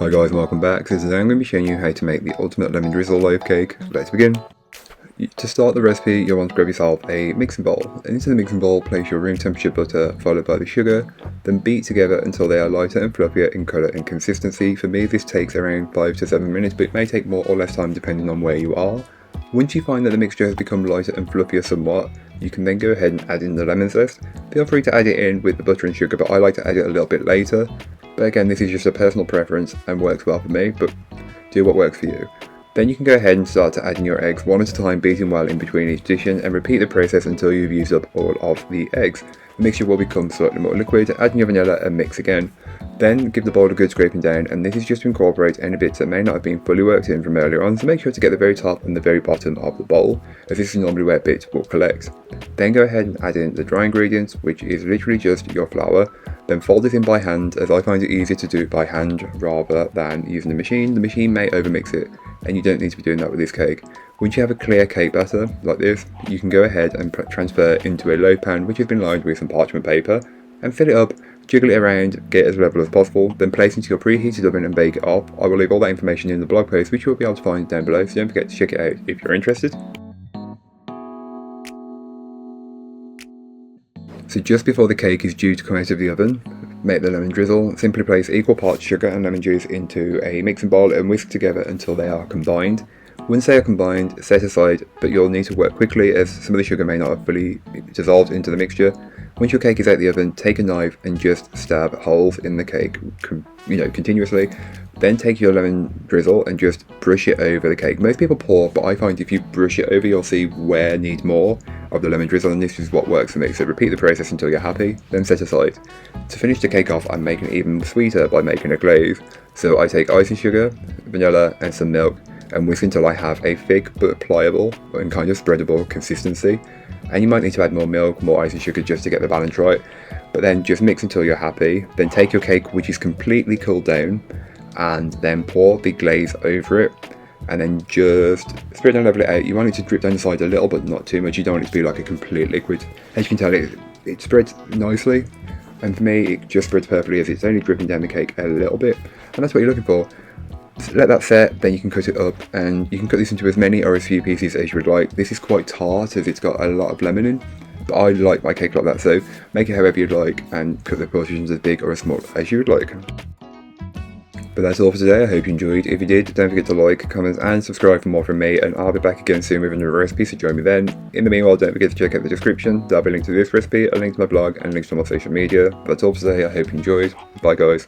Hi guys and welcome back. So today I'm going to be showing you how to make the ultimate lemon drizzle loaf cake. Let's begin. To start the recipe, you'll want to grab yourself a mixing bowl, and into the mixing bowl place your room temperature butter followed by the sugar, then beat together until they are lighter and fluffier in colour and consistency. For me this takes around 5 to 7 minutes, but it may take more or less time depending on where you are. Once you find that the mixture has become lighter and fluffier somewhat, you can then go ahead and add in the lemon zest. Feel free to add it in with the butter and sugar, but I like to add it a little bit later. But again, this is just a personal preference and works well for me, but do what works for you. Then you can go ahead and start to add in your eggs one at a time, beating well in between each addition, and repeat the process until you've used up all of the eggs. The mixture will become slightly more liquid. Add in your vanilla and mix again. Then give the bowl a good scraping down, and this is just to incorporate any bits that may not have been fully worked in from earlier on, so make sure to get the very top and the very bottom of the bowl, as this is normally where bits will collect. Then go ahead and add in the dry ingredients, which is literally just your flour. Then fold it in by hand, as I find it easier to do it by hand rather than using the machine. The machine may overmix it, and you don't need to be doing that with this cake. Once you have a clear cake batter like this, you can go ahead and transfer into a loaf pan which has been lined with some parchment paper, and fill it up, jiggle it around, get it as level as possible, then place into your preheated oven and bake it off. I will leave all that information in the blog post, which you will be able to find down below, so don't forget to check it out if you're interested. So just before the cake is due to come out of the oven, make the lemon drizzle. Simply place equal parts sugar and lemon juice into a mixing bowl and whisk together until they are combined. Once they are combined, set aside, but you'll need to work quickly as some of the sugar may not have fully dissolved into the mixture. Once your cake is out of the oven, take a knife and just stab holes in the cake, continuously. Then take your lemon drizzle and just brush it over the cake. Most people pour, but I find if you brush it over, you'll see where needs more of the lemon drizzle, and this is what works for me. So repeat the process until you're happy, then set aside. To finish the cake off, I'm making it even sweeter by making a glaze. So I take icing sugar, vanilla, and some milk, and whisk until I have a thick but pliable and kind of spreadable consistency. And you might need to add more milk, more icing sugar just to get the balance right. But then just mix until you're happy. Then take your cake, which is completely cooled down, and then pour the glaze over it. And then just spread and level it out. You want it to drip down the side a little, but not too much. You don't want it to be like a complete liquid. As you can tell, it spreads nicely. And for me, it just spreads perfectly as it's only dripping down the cake a little bit. And that's what you're looking for. So let that set, then you can cut it up, and you can cut this into as many or as few pieces as you would like. This is quite tart as it's got a lot of lemon in, but I like my cake like that, so make it however you'd like and cut the portions as big or as small as you would like. But that's all for today. I hope you enjoyed. If you did, don't forget to like, comment and subscribe for more from me, and I'll be back again soon with another recipe, so join me then. In the meanwhile, don't forget to check out the description. There'll be a link to this recipe, a link to my blog, and links to my social media. But that's all for today. I hope you enjoyed. Bye guys.